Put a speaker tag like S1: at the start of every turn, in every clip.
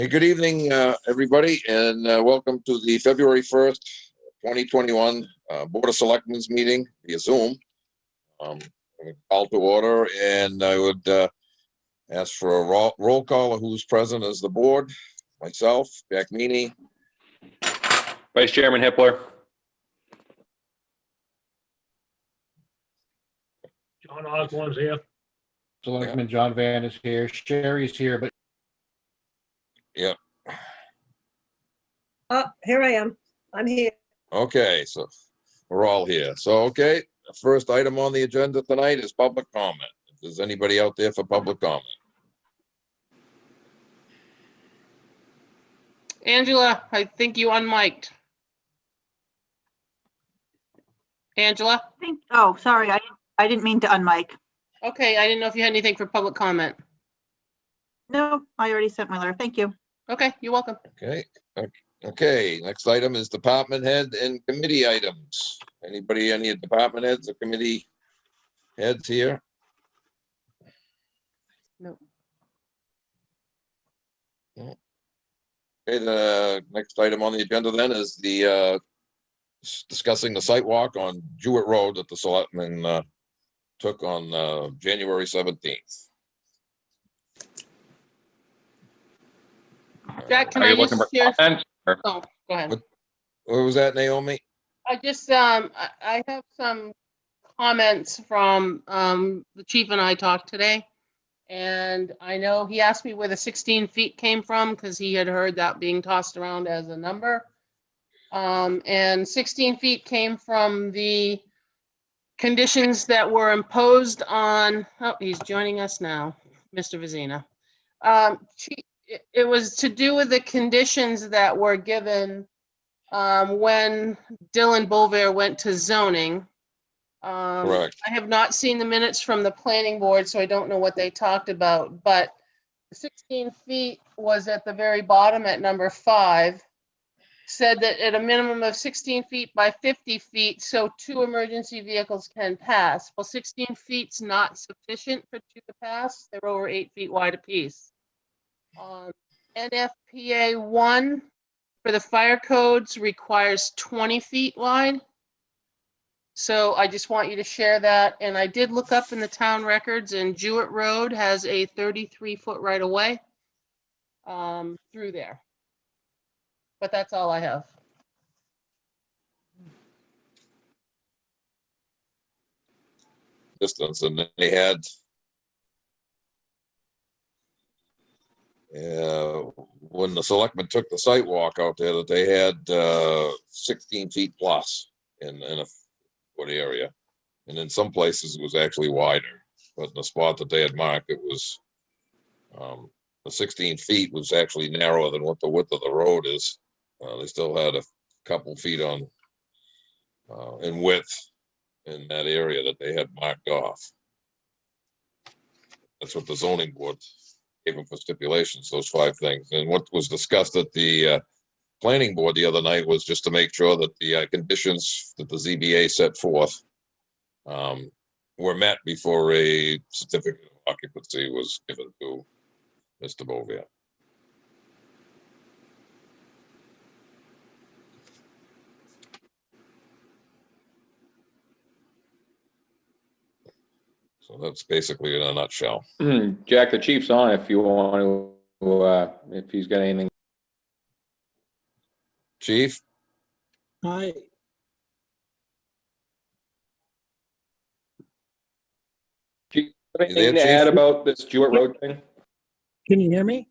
S1: Hey, good evening, everybody, and welcome to the February 1st, 2021 Board of Selectmen's meeting via Zoom. Call to order, and I would ask for a roll call of who's present as the board. Myself, Jack Meany,
S2: Vice Chairman Hippler.
S3: John Osborne's here.
S4: Selectman John Van is here. Sherry's here, but
S1: yeah.
S5: Here I am. I'm here.
S1: Okay, so we're all here. So, okay, the first item on the agenda tonight is public comment. If there's anybody out there for public comment.
S6: Angela, I think you unmiked. Angela?
S7: Oh, sorry, I didn't mean to unmic.
S6: Okay, I didn't know if you had anything for public comment.
S7: No, I already sent my letter. Thank you.
S6: Okay, you're welcome.
S1: Okay, okay, next item is department head and committee items. Anybody, any department heads or committee heads here?
S6: No.
S1: Okay, the next item on the agenda then is the discussing the site walk on Jewett Road that the selectmen took on January 17th.
S6: Jack, can
S2: Are
S6: I
S2: you looking
S6: just
S2: for
S6: share?
S2: comments? or-
S6: Oh, go ahead.
S1: What was that, Naomi?
S6: I just, I have some comments from the chief and I talked today. And I know he asked me where the 16 feet came from because he had heard that being tossed around as a number. And 16 feet came from the conditions that were imposed on, oh, he's joining us now, Mr. Vizina. It was to do with the conditions that were given when Dylan Bolver went to zoning.
S1: Correct.
S6: I have not seen the minutes from the planning board, so I don't know what they talked about, but 16 feet was at the very bottom at number 5. Said that at a minimum of 16 feet by 50 feet, so 2 emergency vehicles can pass. Well, 16 feet's not sufficient for 2 to pass. They're over 8 feet wide apiece. NFPA 1 for the fire codes requires 20 feet wide. So I just want you to share that. And I did look up in the town records, and Jewett Road has a 33-foot right of way through there. But that's all I have.
S1: Distance, and they had when the selectmen took the site walk out there, that they had 16 feet plus in a foot area, and in some places it was actually wider, but in the spot that they had marked, it was the 16 feet was actually narrower than what the width of the road is. They still had a couple feet on in width in that area that they had marked off. That's what the zoning board gave them for stipulations, those 5 things. And what was discussed at the planning board the other night was just to make sure that the conditions that the ZBA set forth were met before a certificate of occupancy was given to Mr. Bovia. So that's basically in a nutshell.
S2: Jack, the chief's on if you want to, if he's got anything.
S1: Chief?
S3: Hi.
S2: Chief,
S1: You there,
S2: anything to
S1: Chief?
S2: add about this Jewett Road thing?
S3: Can you hear me?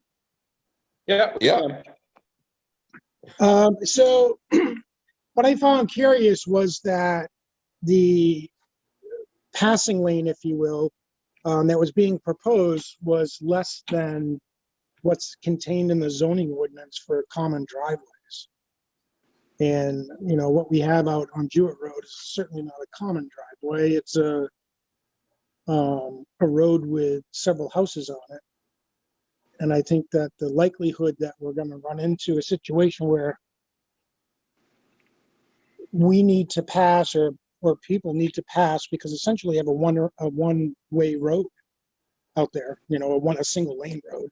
S2: Yeah.
S1: Yeah.
S3: So what I found curious was that the passing lane, if you will, that was being proposed was less than what's contained in the zoning ordinance for common driveways. And, you know, what we have out on Jewett Road is certainly not a common driveway. It's a road with several houses on it. And I think that the likelihood that we're going to run into a situation where we need to pass or people need to pass because essentially have a one-way road out there, you know, a single lane road.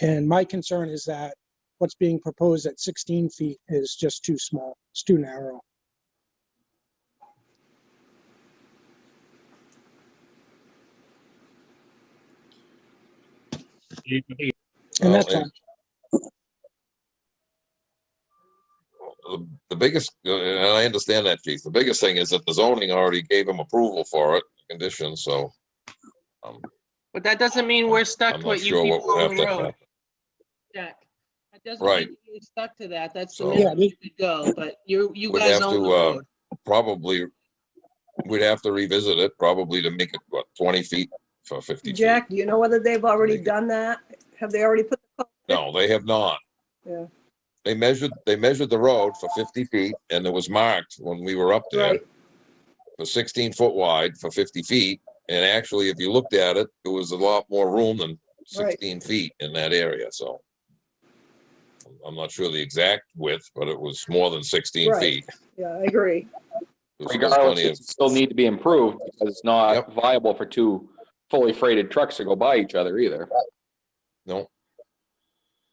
S3: And my concern is that what's being proposed at 16 feet is just too small. It's too narrow. And that's all.
S1: The biggest, and I understand that, Chief, the biggest thing is that the zoning already gave him approval for it, conditions, so.
S6: But that doesn't mean we're stuck
S1: I'm
S6: to
S1: not
S6: it. You
S1: sure
S6: keep
S1: what would
S6: going
S1: have
S6: the
S1: to
S6: road.
S1: happen.
S6: Jack, that doesn't
S1: Right.
S6: mean you're stuck to that. That's the
S1: So-
S6: minimum you could go, but you
S1: We'd
S6: guys
S1: have
S6: own the
S1: to,
S6: road.
S1: probably, we'd have to revisit it, probably to make it, what, 20 feet for 50 feet?
S5: Jack, do you know whether they've already
S1: Make it-
S5: done that? Have they already put the?
S1: No, they have not.
S5: Yeah.
S1: They measured the road for 50 feet and it was marked when we were up there
S5: Right,
S1: for 16 foot wide for 50 feet. And actually, if you looked at it, it was a lot more room than 16 feet in that area, so. I'm not sure the exact width, but it was more than 16
S5: Right.
S1: feet.
S5: yeah, I agree.
S1: There's
S2: Regardless,
S1: plenty
S2: it
S1: of,
S2: still need to be improved because it's not
S1: Yep.
S2: viable for two fully freighted trucks to go by each other either.
S1: no,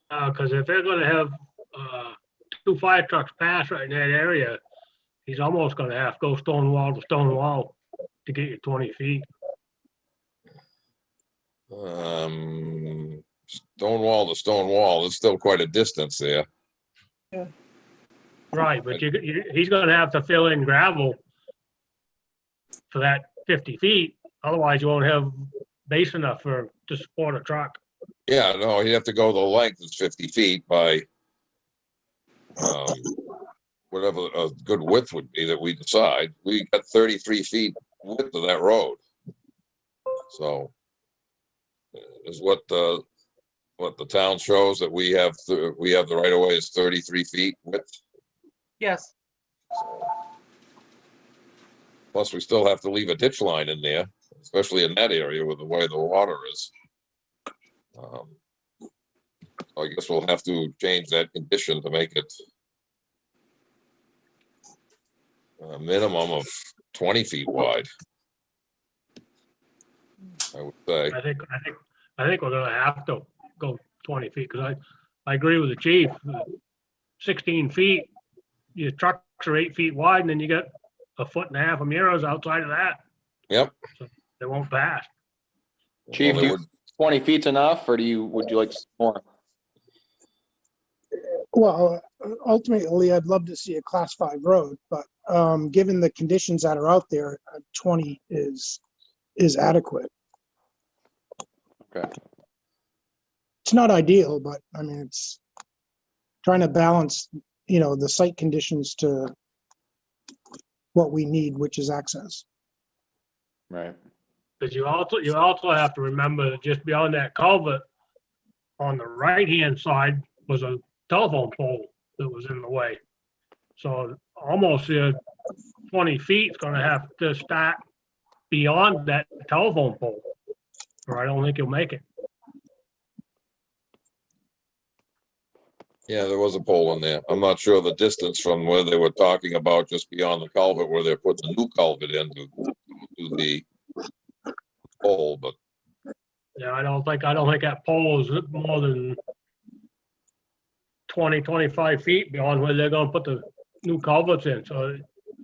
S8: Because if they're gonna have, two fire trucks pass right in that area, he's almost gonna have to go stone wall to stone wall to get you 20 feet.
S1: stone wall to stone wall, there's still quite a distance there.
S8: Right, but he's gonna have to fill in gravel for that 50 feet, otherwise you won't have base enough to support a truck.
S1: Yeah, no, you'd have to go the length is 50 feet by whatever a good width would be that we decide. We got 33 feet width of that road. So is what the town shows that we have the right of way is 33 feet width.
S6: Yes,
S1: Plus, we still have to leave a ditch line in there, especially in that area with the way the water is. I guess we'll have to change that condition to make it a minimum of 20 feet wide. I would say.
S8: I think we're gonna have to go 20 feet, because I agree with the chief. 16 feet, your trucks are 8 feet wide, and then you got a foot and a half of mirrors outside of that.
S1: Yep.
S8: They won't pass.
S2: Chief,
S1: Well,
S2: do
S1: they
S2: you-
S1: would-
S2: 20 feet's enough, or would you like more?
S3: Well, ultimately, I'd love to see a class 5 road, but given the conditions that are out there, 20 is adequate.
S2: Okay.
S3: It's not ideal, but I mean, it's trying to balance, the site conditions to what we need, which is access.
S2: Right.
S8: Because you also have to remember that just beyond that culvert, on the right-hand side was a telephone pole that was in the way. So almost 20 feet is gonna have to start beyond that telephone pole, or I don't think you'll make it.
S1: Yeah, there was a pole in there. I'm not sure the distance from where they were talking about just beyond the culvert where they're putting the new culvert into to the pole, but
S8: Yeah, I don't think that pole is more than 20, 25 feet beyond where they're gonna put the new culverts in, so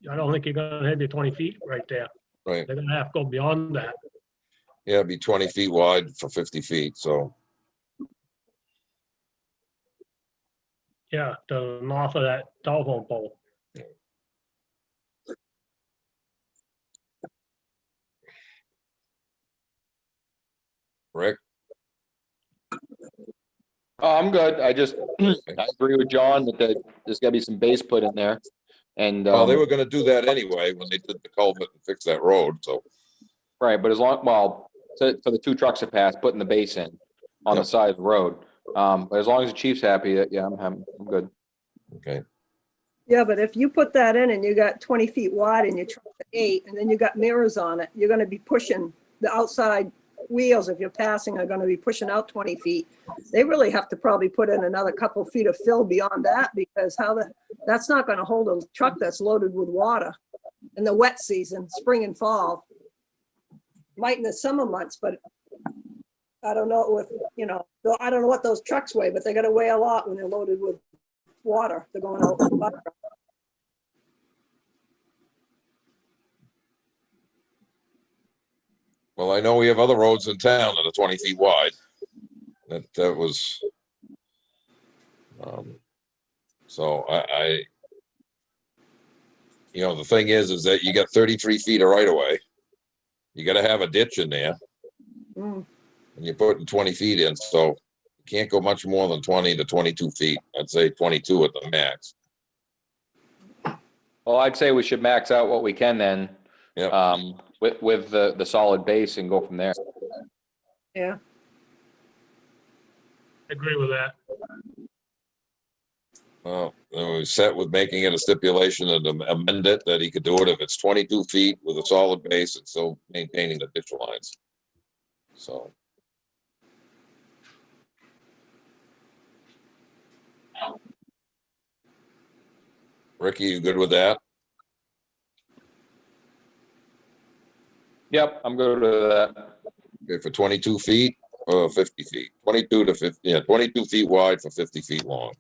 S8: I don't think you're gonna have your 20 feet right there.
S1: right.
S8: They're gonna have to go beyond that.
S1: Yeah, it'd be 20 feet wide for 50 feet. So
S8: Yeah, to the north of that telephone pole.
S1: Rick,
S2: Oh, I'm good. I agree with John that there's gotta be some base put in there. And,
S1: well, they were gonna do that anyway when they did the culvert and fix that road. So
S2: right, but so the two trucks that pass, putting the base in on the
S1: Yep.
S2: side of the road. But as long as the chief's happy, yeah, I'm good.
S1: okay,
S5: Yeah, but if you put that in and you got 20 feet wide and your truck's 8, and then you got mirrors on it, you're gonna be pushing the outside wheels, if you're passing, are gonna be pushing out 20 feet. They really have to probably put in another couple feet of fill beyond that, because that's not gonna hold a truck that's loaded with water in the wet season, spring and fall. Might in the summer months, but I don't know if, you know, I don't know what those trucks weigh, but they gotta weigh a lot when they're loaded with water. They're going out.
S1: Well, I know we have other roads in town that are 20 feet wide. That was, so you know, the thing is that you got 33 feet of right of way. You gotta have a ditch in there
S5: Mm.
S1: and you're putting 20 feet in, so you can't go much more than 20 to 22 feet. I'd say 22 at the max.
S2: Well, I'd say we should max out what we can then.
S1: Yep.
S2: With the solid base and go from there.
S5: Yeah,
S8: Agree with that.
S1: Well, then we set with making it a stipulation and amend it that he could do it if it's 22 feet with a solid base and still maintaining the ditch lines. So. Ricky, you good with that?
S2: Yep, I'm good with that.
S1: Okay, for 22 feet or 50 feet? 22 to 50, yeah, 22 feet wide for 50 feet long.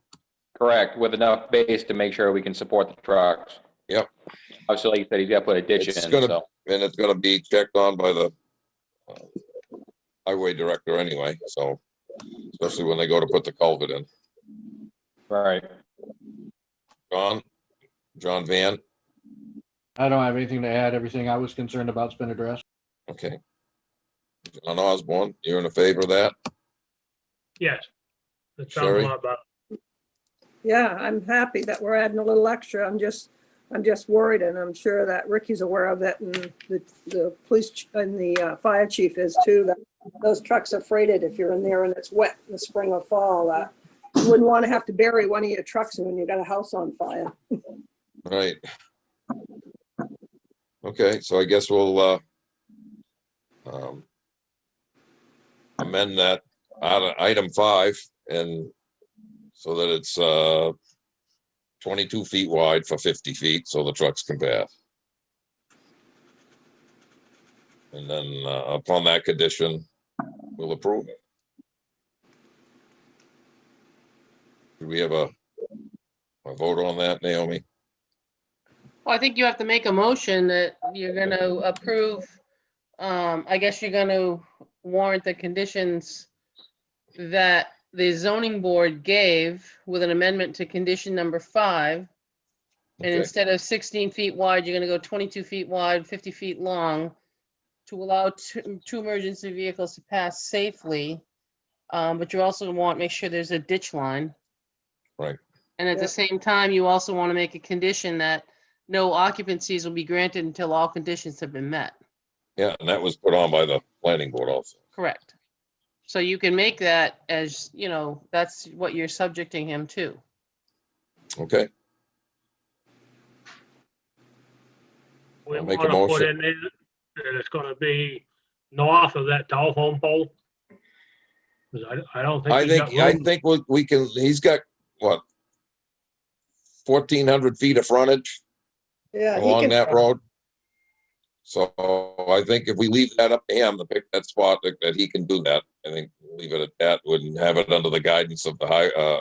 S2: Correct, with enough base to make sure we can support the trucks.
S1: Yep.
S2: Obviously, like you said, he's got to put a ditch
S1: It's
S2: in,
S1: gonna,
S2: so.
S1: and it's gonna be checked on by the highway director anyway, so, especially when they go to put the culvert in.
S2: Right.
S1: John Van,
S4: I don't have anything to add. Everything I was concerned about's been addressed.
S1: okay. John Osborne, you're in favor of that?
S8: Yes. That sounds a
S1: Sherry?
S8: lot better.
S5: yeah, I'm happy that we're adding a little extra. I'm just worried, and I'm sure that Ricky's aware of it, and the police and the fire chief is too, that those trucks are freighted if you're in there and it's wet in the spring or fall, that you wouldn't want to have to bury one of your trucks when you got a house on fire.
S1: Right. Okay, so I guess we'll amend that item 5 and so that it's 22 feet wide for 50 feet so the trucks can pass. And then upon that condition, we'll approve it. Do we have a vote on that, Naomi?
S6: Well, I think you have to make a motion that you're gonna approve, I guess you're gonna warrant the conditions that the zoning board gave with an amendment to condition number 5. And
S1: Okay.
S6: instead of 16 feet wide, you're gonna go 22 feet wide, 50 feet long to allow two emergency vehicles to pass safely. But you also want to make sure there's a ditch line.
S1: Right.
S6: And at
S5: Yeah.
S6: the same time, you also want to make a condition that no occupancies will be granted until all conditions have been met.
S1: Yeah, and that was put on by the planning board also.
S6: Correct. So you can make that as, you know, that's what you're subjecting him to.
S1: Okay,
S8: We
S1: I'll make a
S8: want to put
S1: motion.
S8: in there that it's going to be north of that telephone pole. 'Cause I don't think
S1: I
S8: we
S1: think,
S8: got
S1: I
S8: room.
S1: think we can, he's got, what? 1,400 feet of frontage
S5: Yeah, he
S1: along
S5: can,
S1: that road. So I think if we leave that up to him to pick that spot that he can do that, I think we'll leave it at that, wouldn't have it under the guidance of the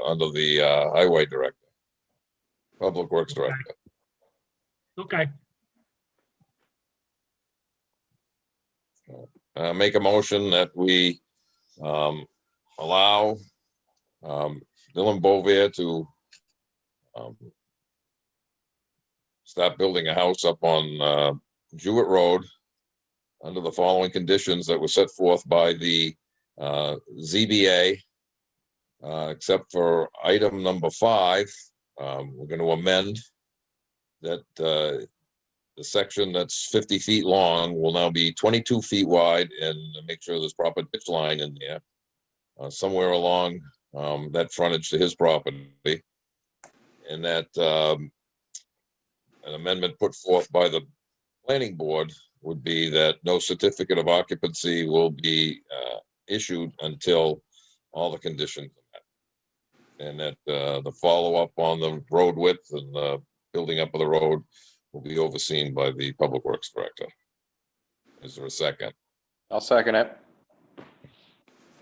S1: under the highway director. Public Works Director.
S8: Okay,
S1: Make a motion that we allow Dylan Bovier to start building a house up on Jewett Road under the following conditions that were set forth by the ZBA, except for item number 5. We're going to amend that the section that's 50 feet long will now be 22 feet wide and make sure there's proper ditch line in there somewhere along that frontage to his property. And that an amendment put forth by the planning board would be that no certificate of occupancy will be issued until all the conditions are met. And that the follow-up on the road width and the building up of the road will be overseen by the Public Works Director. Is there a second?
S2: I'll second it.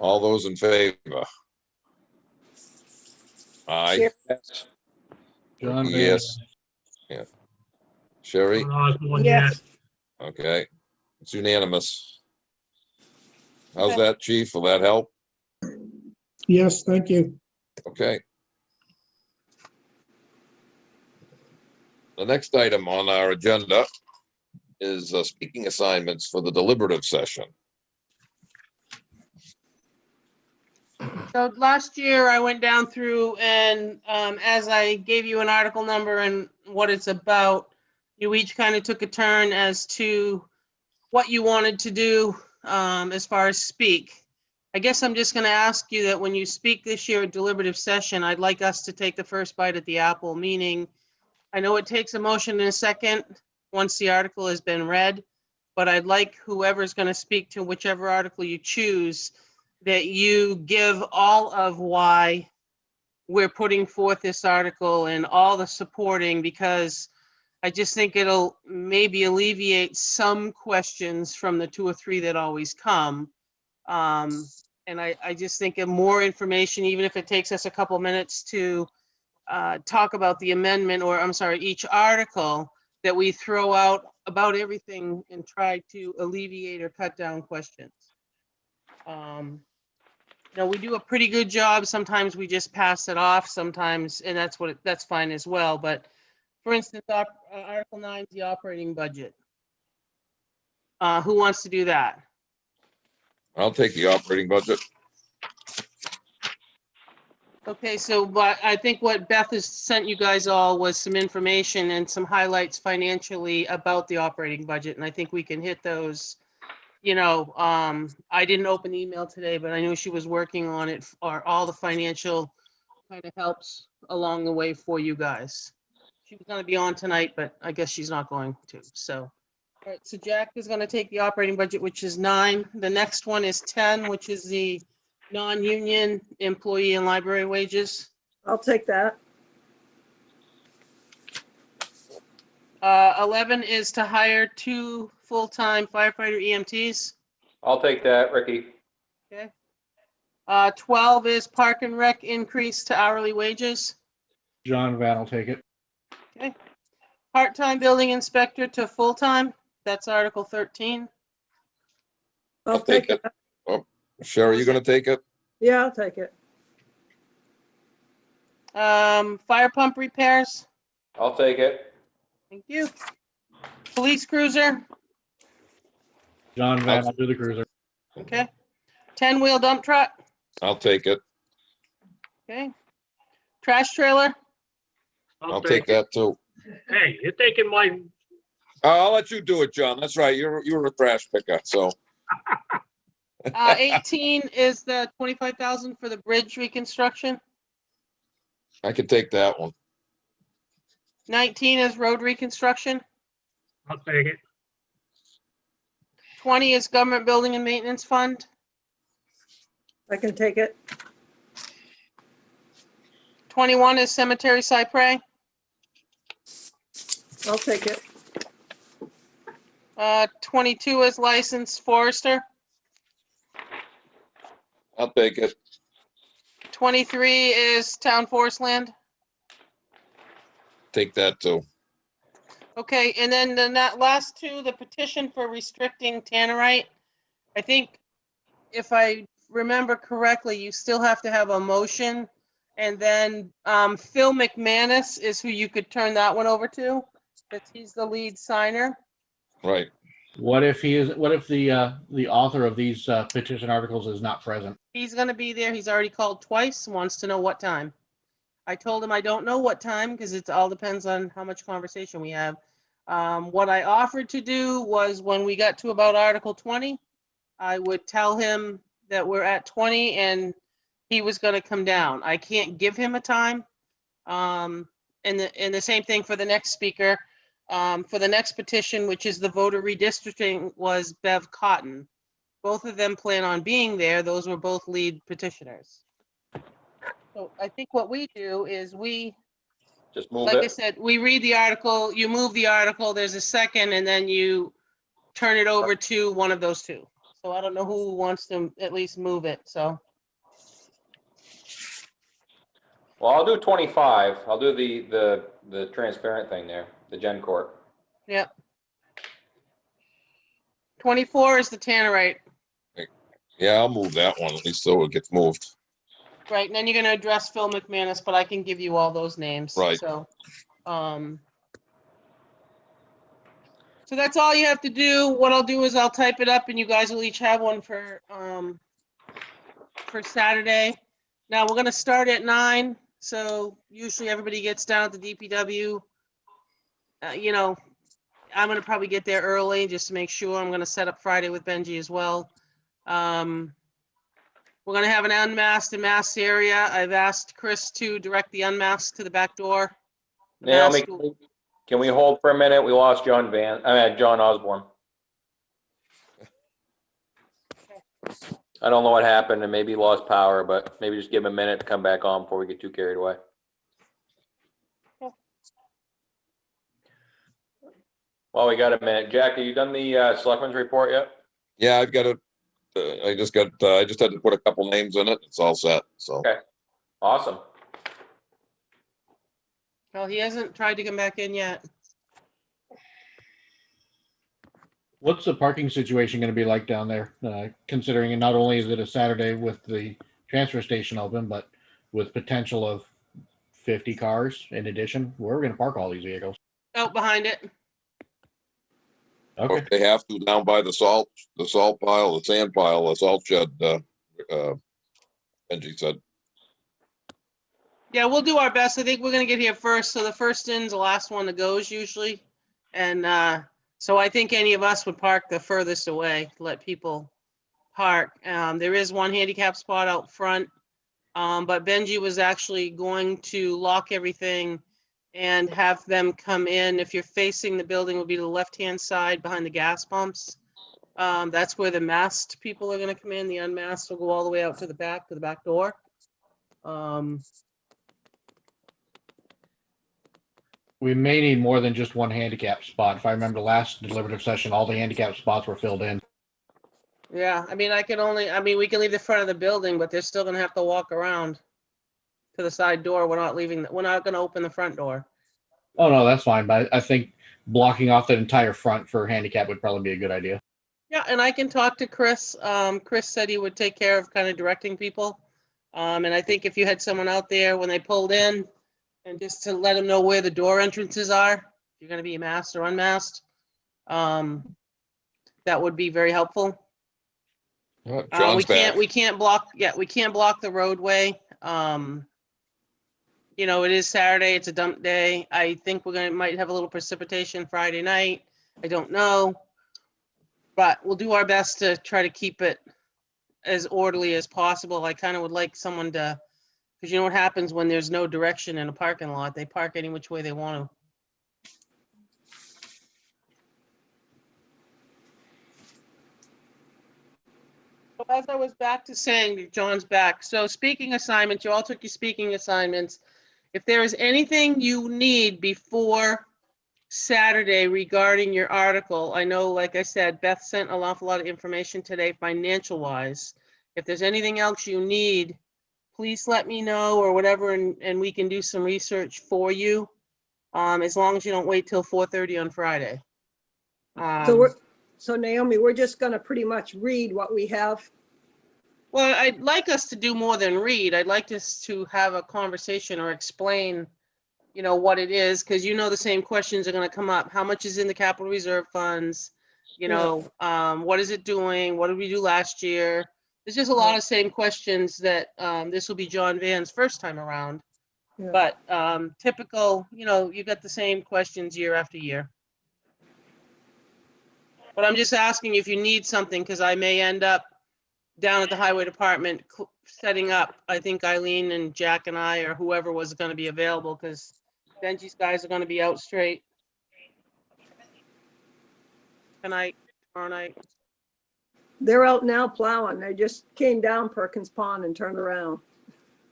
S1: All those in favor? Aye,
S4: John Van,
S1: yes. Yeah. Sherry,
S8: John Osborne,
S5: Yes.
S8: yes.
S1: okay, it's unanimous. How's
S6: Okay.
S1: that, chief? Will that help?
S3: Yes, thank you.
S1: Okay. The next item on our agenda is speaking assignments for the deliberative session.
S6: So last year I went down through and as I gave you an article number and what it's about, you each kind of took a turn as to what you wanted to do as far as speak. I guess I'm just going to ask you that when you speak this year at deliberative session, I'd like us to take the first bite at the apple, meaning I know it takes a motion in a second once the article has been read, but I'd like whoever's going to speak to whichever article you choose, that you give all of why we're putting forth this article and all the supporting, because I just think it'll maybe alleviate some questions from the 2 or 3 that always come. And I just think of more information, even if it takes us a couple minutes to talk about the amendment, or I'm sorry, each article, that we throw out about everything and try to alleviate or cut down questions. We do a pretty good job. Sometimes we just pass it off sometimes, and that's fine as well. But for instance, Article 9 is the operating budget. Who wants to do that?
S1: I'll take the operating budget.
S6: Okay, so but I think what Beth has sent you guys all was some information and some highlights financially about the operating budget, and I think we can hit those. I didn't open the email today, but I knew she was working on it, or all the financial kind of helps along the way for you guys. She was gonna be on tonight, but I guess she's not going to, so. All right, so Jack is gonna take the operating budget, which is 9. The next one is 10, which is the non-union employee and library wages.
S5: I'll take that.
S6: 11 is to hire 2 full-time firefighter EMTs.
S2: I'll take that, Ricky.
S6: Okay. 12 is park and rec increase to hourly wages.
S4: John Van will take it.
S6: Okay. Part-time building inspector to full-time. That's Article 13.
S5: I'll take
S1: it.
S5: that.
S1: Oh, Sherry, you gonna take it?
S5: Yeah, I'll take it.
S6: Fire pump repairs.
S2: I'll take it.
S6: Thank you. Police cruiser.
S4: John Van will do the cruiser.
S6: Okay. 10-wheel dump truck.
S1: I'll take it.
S6: Okay. Trash trailer.
S1: I'll take that too.
S8: Hey, you're taking my,
S1: I'll let you do it, John. That's right. You're a trash picker, so
S6: 18 is the 25,000 for the bridge reconstruction.
S1: I can take that one.
S6: 19 is road reconstruction.
S8: I'll take it.
S6: 20 is government building and maintenance fund.
S5: I can take it.
S6: 21 is cemetery cypre.
S5: I'll take it.
S6: 22 is licensed forester.
S1: I'll take it.
S6: 23 is town forest land.
S1: Take that too.
S6: Okay, and then that last 2, the petition for restricting tannerite. I think if I remember correctly, you still have to have a motion. And then Phil McManus is who you could turn that one over to, because he's the lead signer.
S1: Right.
S4: What if the author of these petition articles is not present?
S6: He's gonna be there. He's already called twice, wants to know what time. I told him I don't know what time, because it all depends on how much conversation we have. What I offered to do was, when we got to about Article 20, I would tell him that we're at 20 and he was gonna come down. I can't give him a time. And the same thing for the next speaker. For the next petition, which is the voter redistricting, was Bev Cotton. Both of them plan on being there. Those were both lead petitioners. So I think what we do is
S2: Just move
S6: like I
S2: it.
S6: said, we read the article, you move the article, there's a second, and then you turn it over to one of those 2. So I don't know who wants to at least move it, so.
S2: Well, I'll do 25. I'll do the transparent thing there, the Gen Court.
S6: Yep. 24 is the Tannerite,
S1: Yeah, I'll move that one, at least so it gets moved.
S6: right? And then you're gonna address Phil McManus, but I can give you all those names.
S1: Right.
S6: So that's all you have to do. What I'll do is I'll type it up and you guys will each have one for Saturday. Now, we're gonna start at 9, so usually everybody gets down at the DPW. You know, I'm gonna probably get there early just to make sure. I'm gonna set up Friday with Benji as well. We're gonna have an unmasked and masked area. I've asked Chris to direct the unmasked to the back door.
S2: Naomi,
S6: Masked-
S2: can we hold for a minute? We lost John Osborne. I don't know what happened, and maybe he lost power, but maybe just give him a minute to come back on before we get too carried away. Well, we got a minute. Jack, have you done the selectmen's report yet?
S1: Yeah, I've got it. I just had to put a couple names in it. It's all set, so.
S2: Okay. Awesome.
S6: Well, he hasn't tried to come back in yet.
S4: What's the parking situation going to be like down there? Considering not only is it a Saturday with the transfer station open, but with potential of 50 cars in addition, where are we going to park all these vehicles?
S6: Out behind it.
S4: Okay.
S1: If they have to, down by the salt pile, the sand pile, the salt shed, Benji said.
S6: Yeah, we'll do our best. I think we're gonna get here first, so the first in's the last one that goes usually. And so I think any of us would park the furthest away, let people park. There is one handicap spot out front. But Benji was actually going to lock everything and have them come in. If you're facing the building, will be the left-hand side behind the gas pumps. That's where the masked people are gonna come in. The unmasked will go all the way out to the back door.
S4: We may need more than just one handicap spot. If I remember last deliberative session, all the handicap spots were filled in.
S6: Yeah, I mean, we can leave the front of the building, but they're still gonna have to walk around to the side door. We're not gonna open the front door.
S4: Oh, no, that's fine. But I think blocking off the entire front for handicap would probably be a good idea.
S6: Yeah, and I can talk to Chris. Chris said he would take care of kind of directing people. And I think if you had someone out there when they pulled in and just to let them know where the door entrances are, if you're gonna be masked or unmasked, that would be very helpful.
S1: John's back.
S6: We can't block the roadway. You know, it is Saturday, it's a dump day. I think might have a little precipitation Friday night. I don't know. But we'll do our best to try to keep it as orderly as possible. I kind of would like someone to, because you know what happens when there's no direction in a parking lot? They park any which way they want to. So as I was back to saying, John's back. So speaking assignments, you all took your speaking assignments. If there is anything you need before Saturday regarding your article, I know, like I said, Beth sent an awful lot of information today financial wise. If there's anything else you need, please let me know or whatever, and we can do some research for you. As long as you don't wait till 4:30 on Friday.
S5: So Naomi, we're just gonna pretty much read what we have.
S6: Well, I'd like us to do more than read. I'd like us to have a conversation or explain, you know, what it is, because you know the same questions are going to come up. How much is in the capital reserve funds? You know, what is it doing? What did we do last year? There's just a lot of same questions that this will be John Van's first time around.
S5: Yeah.
S6: But typical, you know, you got the same questions year after year. But I'm just asking if you need something, because I may end up down at the highway department setting up. I think Eileen and Jack and I, or whoever was going to be available, because Benji's guys are going to be out straight tonight, tomorrow night.
S5: They're out now plowing. They just came down Perkins Pond and turned around.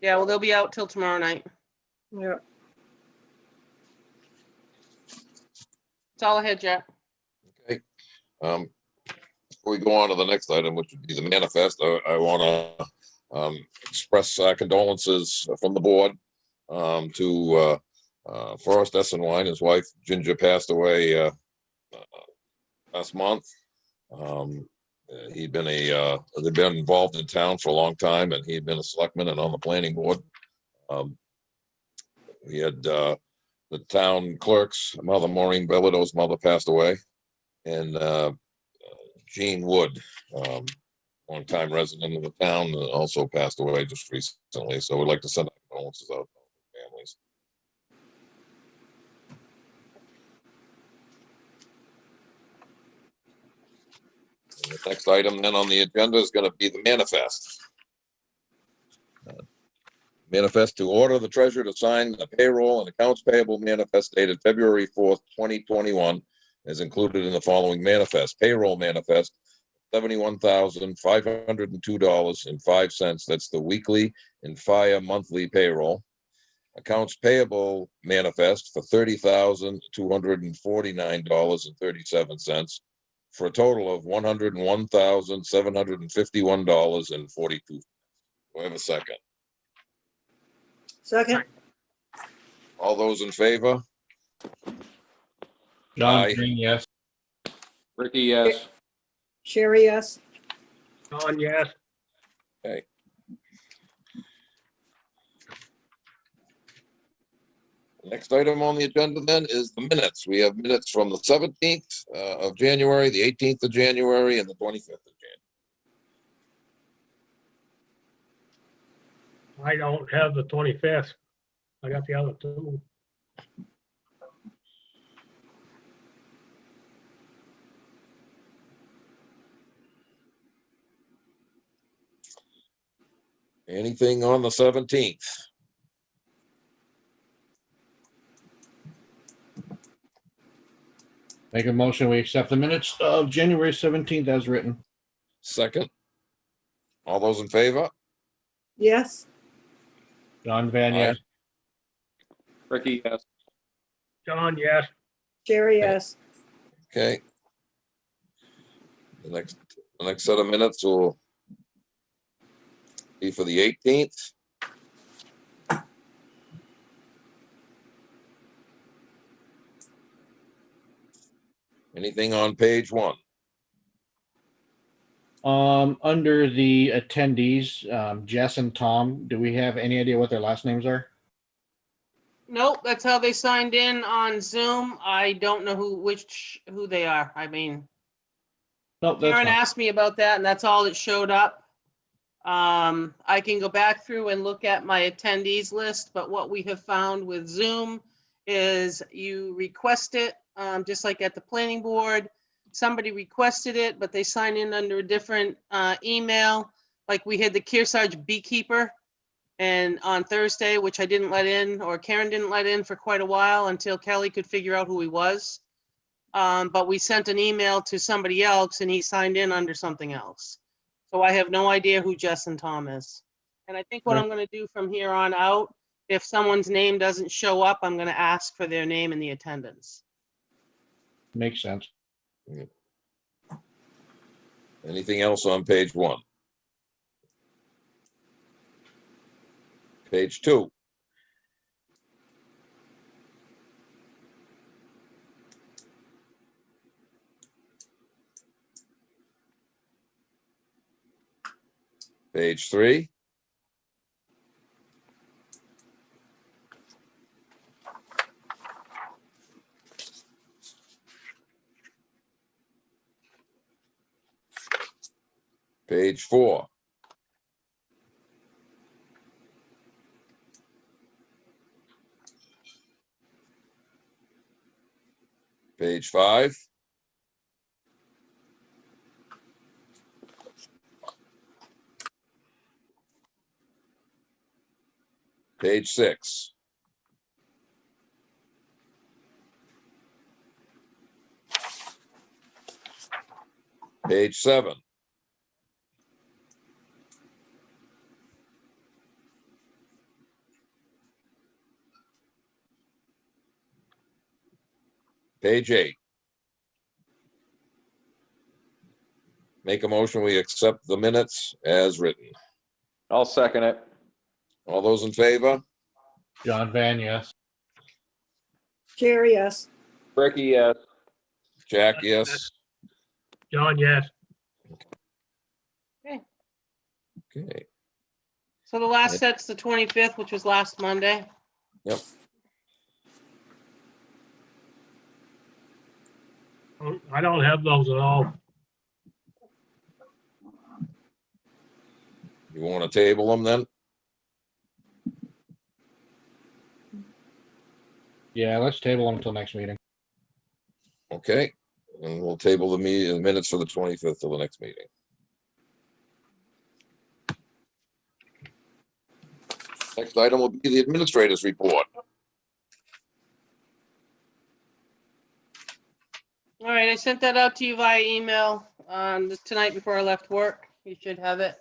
S6: Yeah, well, they'll be out till tomorrow night.
S5: Yeah.
S6: That's all I had, Jack.
S1: Okay. before we go on to the next item, which would be the manifest, I want to express condolences from the board to Forrest Essenwine. His wife Ginger passed away last month. They'd been involved in town for a long time, and he'd been a selectman and on the planning board. We had the town clerk's mother, Maureen Bilodeau's mother, passed away, and Jean Wood, longtime resident of the town, also passed away just recently. So we'd like to send our condolences out to the families. And the next item then on the agenda is going to be the manifest. Manifest to order the treasurer to sign the payroll and accounts payable manifest dated February 4th, 2021, as included in the following manifest. Payroll manifest, $71,502.05. That's the weekly and fire monthly payroll. Accounts payable manifest for $30,249.37 for a total of $101,751.42. Do I have a second?
S5: Second,
S1: All those in favor?
S4: John
S1: Aye.
S4: Green, yes.
S2: Ricky, yes.
S5: Sherry, yes.
S8: John, yes.
S1: Okay. The next item on the agenda then is the minutes. We have minutes from the 17th of January, the 18th of January, and the 25th of January.
S8: I don't have the 25th. I got the other two.
S1: Anything on the 17th?
S4: Make a motion, we accept the minutes of January 17th as written.
S1: Second? All those in favor?
S5: Yes.
S4: John Van,
S1: Aye.
S4: yes.
S2: Ricky, yes.
S8: John, yes.
S5: Sherry, yes.
S1: Okay. The next set of minutes will be for the 18th. Anything on page 1?
S4: Under the attendees, Jess and Tom, do we have any idea what their last names are?
S6: Nope, that's how they signed in on Zoom. I don't know who they are. I mean,
S4: Nope, that's
S6: Karen
S4: fine.
S6: asked me about that and that's all that showed up. I can go back through and look at my attendees list, but what we have found with Zoom is you request it, just like at the planning board. Somebody requested it, but they sign in under a different email. Like we had the Kearsarge beekeeper and on Thursday, which I didn't let in, or Karen didn't let in for quite a while until Kelly could figure out who he was. But we sent an email to somebody else and he signed in under something else. So I have no idea who Jess and Tom is. And I think what
S4: Right.
S6: I'm going to do from here on out, if someone's name doesn't show up, I'm going to ask for their name in the attendance.
S4: Makes sense.
S1: Anything else on page 1? Page 2. Page 3. Page 4. Page 5. Page 6. Page 7. Page 8. make a motion, we accept the minutes as written.
S2: I'll second it.
S1: All those in favor?
S4: John Van, yes.
S5: Jerry, yes.
S2: Ricky, yes.
S1: Jack, yes.
S8: John, yes.
S1: Okay,
S6: So the last
S1: Yep.
S6: set's the 25th, which was last Monday.
S1: yep.
S8: I don't have those at all.
S1: You want to table them then?
S4: Yeah, let's table them until next meeting.
S1: Okay, and we'll table the minutes for the 25th till the next meeting. Next item will be the administrator's report.
S6: All right, I sent that out to you via email tonight before I left work. You should have it.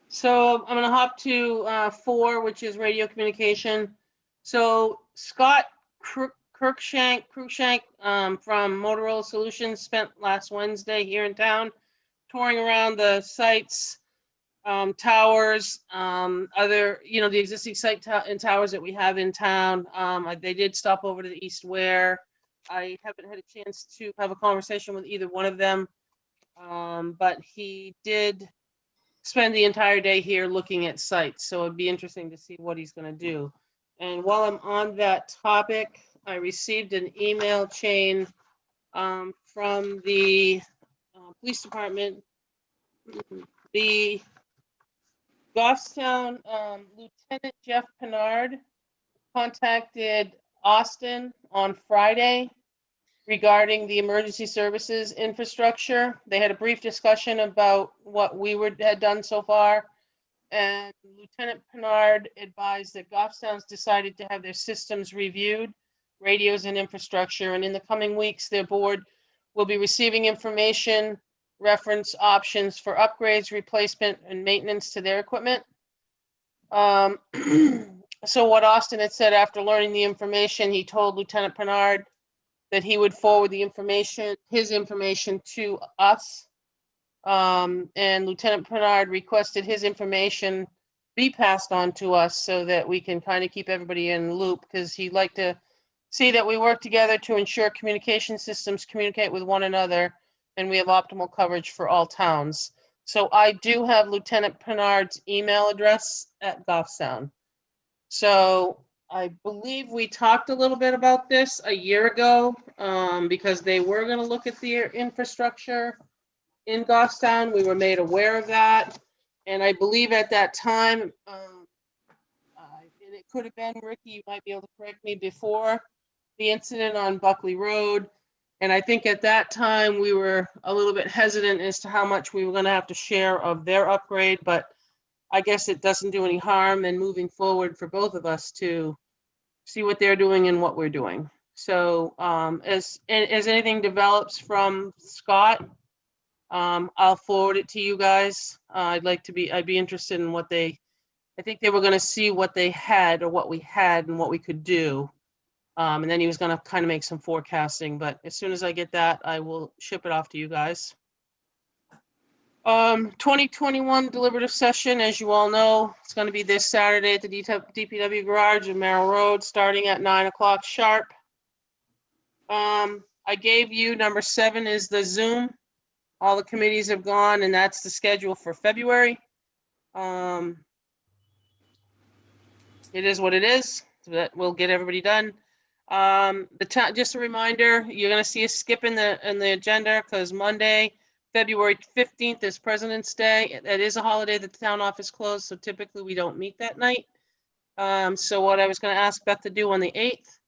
S6: So I'm gonna hop to 4, which is radio communication. So Scott Cruikshank from Motorola Solutions spent last Wednesday here in town touring around the sites, towers, other, the existing site and towers that we have in town. They did stop over to the East Ware. I haven't had a chance to have a conversation with either one of them, but he did spend the entire day here looking at sites, so it'd be interesting to see what he's going to do. And while I'm on that topic, I received an email chain from the police department. The Goffstown Lieutenant Jeff Pennard contacted Austin on Friday regarding the emergency services infrastructure. They had a brief discussion about what we had done so far. And Lieutenant Pennard advised that Goffstown's decided to have their systems reviewed, radios and infrastructure. And in the coming weeks, their board will be receiving information, reference options for upgrades, replacement, and maintenance to their equipment. So what Austin had said after learning the information, he told Lieutenant Pennard that he would forward his information to us. And Lieutenant Pennard requested his information be passed on to us so that we can kind of keep everybody in the loop, because he'd like to see that we work together to ensure communication systems communicate with one another and we have optimal coverage for all towns. So I do have Lieutenant Pennard's email address at Goffstown. So I believe we talked a little bit about this a year ago, because they were going to look at the infrastructure in Goffstown. We were made aware of that. And I believe at that time, and it could have been, Ricky, you might be able to correct me, before the incident on Buckley Road. And I think at that time, we were a little bit hesitant as to how much we were going to have to share of their upgrade, but I guess it doesn't do any harm in moving forward for both of us to see what they're doing and what we're doing. So as anything develops from Scott, I'll forward it to you guys. I'd be interested in I think they were going to see what they had or what we had and what we could do. And then he was going to kind of make some forecasting, but as soon as I get that, I will ship it off to you guys. 2021 deliberative session, as you all know, it's going to be this Saturday at the DPW garage in Merrill Road, starting at 9:00 sharp. I gave you number 7 is the Zoom. All the committees have gone, and that's the schedule for February. It is what it is. So that will get everybody done. Just a reminder, you're going to see a skip in the agenda because Monday, February 15th is President's Day. It is a holiday that the town office closed, so typically we don't meet that night. So what I was going to ask Beth to do on the 8th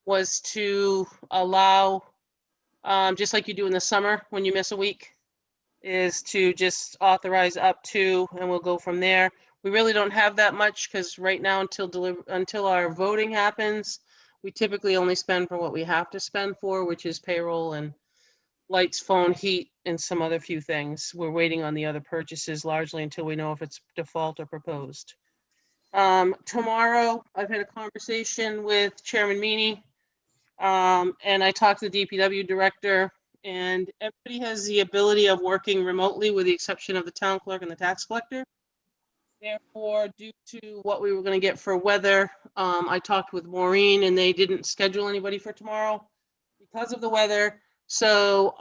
S6: was to allow, just like you do in the summer when you miss a week, is to just authorize up to, and we'll go from there. We really don't have that much because right now until our voting happens, we typically only spend for what we have to spend for, which is payroll and lights, phone, heat, and some other few things. We're waiting on the other purchases largely until we know if it's default or proposed. Tomorrow, I've had a conversation with Chairman Meany, and I talked to the DPW director. and everybody has the ability of working remotely with the exception of the town clerk and the tax collector. Therefore, due to what we were gonna get for weather, I talked with Maureen and they didn't schedule anybody for tomorrow because of the weather. So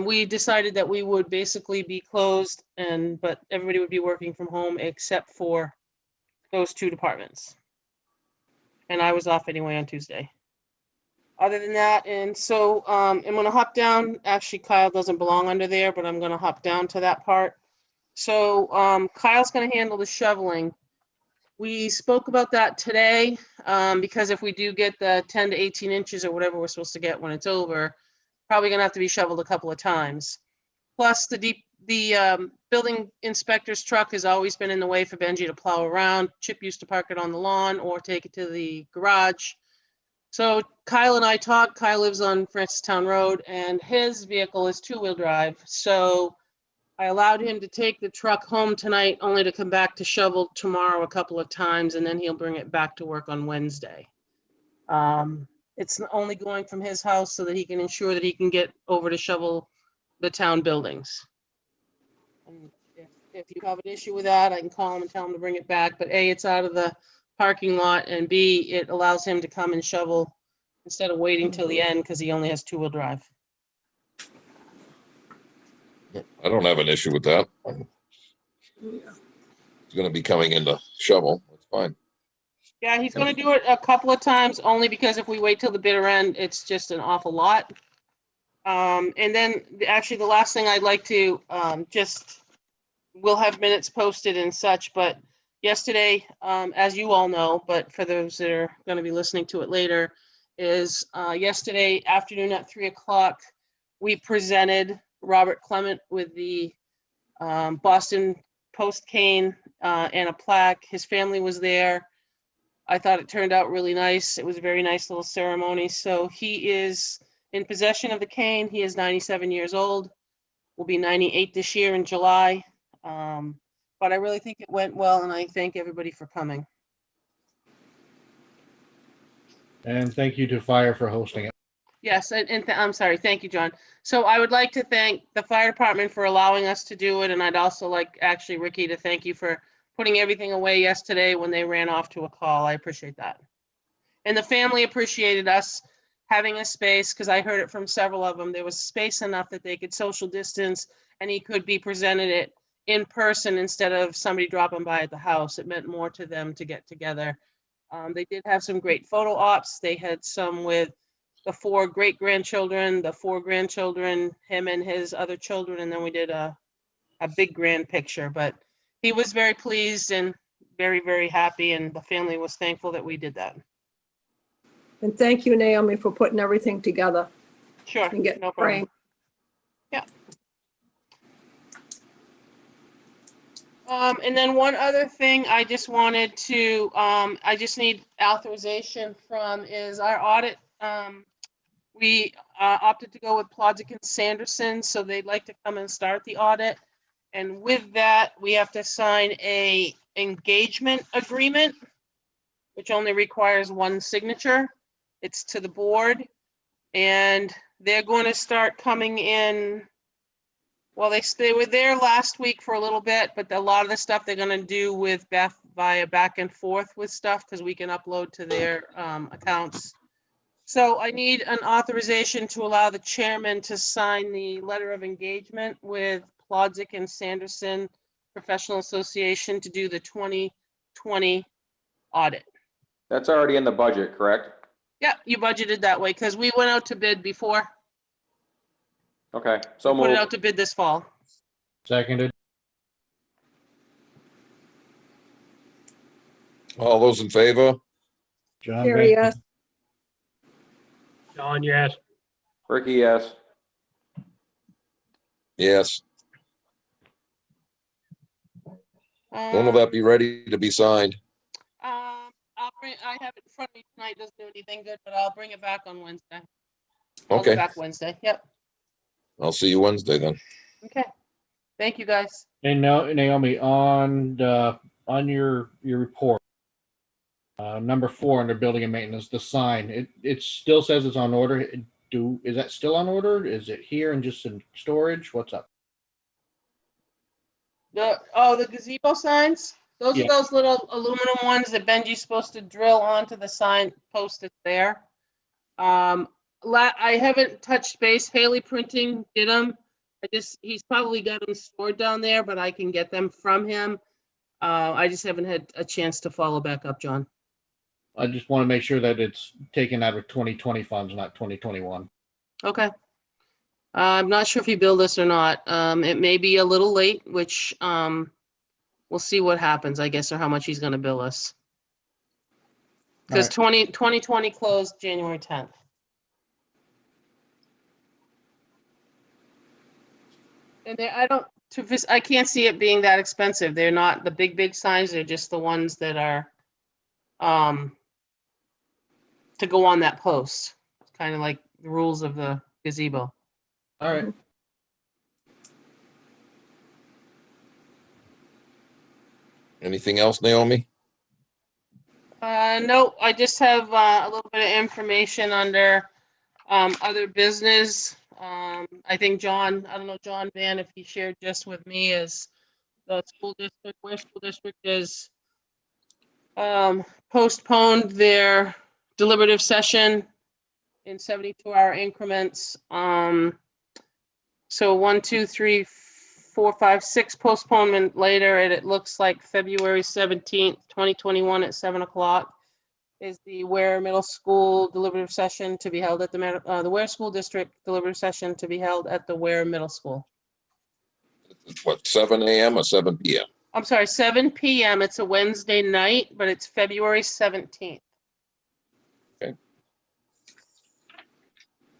S6: we decided that we would basically be closed but everybody would be working from home except for those two departments. And I was off anyway on Tuesday. Other than that, and so I'm gonna hop down, actually Kyle doesn't belong under there, but I'm gonna hop down to that part. So Kyle's gonna handle the shoveling. We spoke about that today, because if we do get the 10 to 18 inches or whatever we're supposed to get when it's over, probably gonna have to be shoveled a couple of times. Plus the building inspector's truck has always been in the way for Benji to plow around. Chip used to park it on the lawn or take it to the garage. So Kyle and I talked. Kyle lives on Francistown Road and his vehicle is two-wheel drive. So I allowed him to take the truck home tonight, only to come back to shovel tomorrow a couple of times, and then he'll bring it back to work on Wednesday. It's only going from his house so that he can ensure that he can get over to shovel the town buildings. And if you have an issue with that, I can call him and tell him to bring it back. But A, it's out of the parking lot, and B, it allows him to come and shovel instead of waiting till the end because he only has two-wheel drive.
S1: I don't have an issue with that. It's gonna be coming in to shovel. That's fine.
S6: Yeah, he's gonna do it a couple of times, only because if we wait till the bitter end, it's just an awful lot. And then actually the last thing I'd like to we'll have minutes posted and such, but yesterday, as you all know, but for those that are gonna be listening to it later, is yesterday afternoon at 3:00, we presented Robert Clement with the Boston Post cane and a plaque. His family was there. I thought it turned out really nice. It was a very nice little ceremony. So he is in possession of the cane. He is 97 years old. Will be 98 this year in July. But I really think it went well, and I thank everybody for coming.
S4: And thank you to Fire for hosting it.
S6: Yes, I'm sorry. Thank you, John. So I would like to thank the fire department for allowing us to do it, and I'd also like actually Ricky to thank you for putting everything away yesterday when they ran off to a call. I appreciate that. And the family appreciated us having a space, because I heard it from several of them. There was space enough that they could social distance, and he could be presented it in person instead of somebody dropping by at the house. It meant more to them to get together. They did have some great photo ops. They had some with the 4 great-grandchildren, the 4 grandchildren, him and his other children, and then we did a big grand picture. But he was very pleased and very, very happy, and the family was thankful that we did that.
S5: And thank you, Naomi, for putting everything together
S6: Sure,
S5: and getting
S6: no problem.
S5: framed.
S6: Yeah. And then one other thing I just wanted to, I just need authorization from is our audit. We opted to go with Plodzik and Sanderson, so they'd like to come and start the audit. And with that, we have to sign a engagement agreement, which only requires one signature. It's to the board. And they're going to start coming in. Well, they were there last week for a little bit, but a lot of the stuff they're going to do with Beth via back and forth with stuff, because we can upload to their accounts. So I need an authorization to allow the chairman to sign the letter of engagement with Plodzik and Sanderson Professional Association to do the 2020 audit.
S2: That's already in the budget, correct?
S6: Yeah, you budgeted that way because we went out to bid before.
S2: Okay, so
S6: Put it out
S2: moved.
S6: to bid this fall.
S4: Seconded.
S1: All those in favor?
S4: John
S5: Carrie,
S4: Van.
S5: yes.
S8: John, yes.
S2: Ricky, yes.
S1: Yes. When will
S6: Um,
S1: that be ready to be signed?
S6: I have it in front of me tonight. Doesn't do anything good, but I'll bring it back on Wednesday. I'll be
S1: Okay,
S6: back Wednesday. Yep.
S1: I'll see you Wednesday then.
S6: Okay. Thank you, guys.
S4: Hey, Naomi, on your report, number 4 under building and maintenance, the sign, it still says it's on order. is that still on order? Is it here and just in storage? What's up?
S6: The gazebo signs? Those
S4: Yeah.
S6: are those little aluminum ones that Benji's supposed to drill onto the sign post that's there. I haven't touched base. Haley Printing did them. He's probably got them stored down there, but I can get them from him. I just haven't had a chance to follow back up, John.
S4: I just want to make sure that it's taken out of 2020 funds, not 2021.
S6: Okay. I'm not sure if he billed us or not. It may be a little late, which, we'll see what happens, I guess, or how much he's gonna bill us. Because
S4: All
S6: 2020 closed January 10th. And I can't see it being that expensive. They're not the big signs. They're just the ones that are, to go on that post. It's kind of like the rules of the gazebo.
S4: All right.
S1: Anything else, Naomi?
S6: No, I just have a little bit of information under other business. I think John, I don't know, John Van, if he shared just with me, is the school district, Ware School District is postponed their deliberative session in 72-hour increments. So 1, 2, 3, 4, 5, 6 postponement later, and it looks like February 17th, 2021 at 7 o'clock is the Ware Middle School deliberative session to be held at the Ware School District deliberative session to be held at the Ware Middle School.
S1: What, 7 a.m. or 7 p.m.?
S6: I'm sorry, 7 p.m. It's a Wednesday night, but it's February 17th.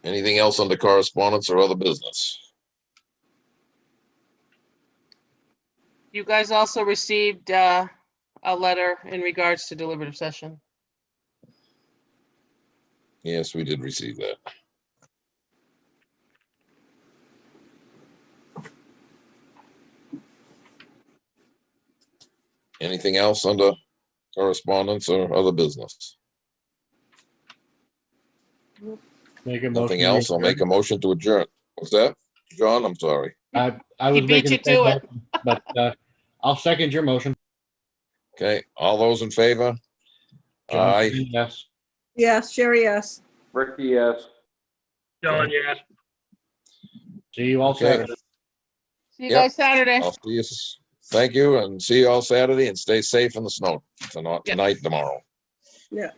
S1: Anything else under correspondence or other business?
S6: You guys also received a letter in regards to deliberative session.
S1: Yes, we did receive that. Anything else under correspondence or other business?
S4: Make a motion.
S1: Nothing else? I'll make a motion to adjourn. What's that? John, I'm sorry.
S4: I was
S6: He beat
S4: making
S6: you
S4: the same
S6: to it.
S4: motion, but I'll second your motion.
S1: Okay, all those in favor?
S4: John,
S1: Aye.
S4: yes.
S5: Yes, Sherry, yes.
S2: Ricky, yes.
S8: John, yes.
S4: See you all
S1: Okay.
S4: Saturday.
S6: See you
S1: Yep.
S6: guys Saturday.
S1: I'll see you. Thank you and see you all Saturday and stay safe in the snow. Tonight, tomorrow.
S5: Yeah.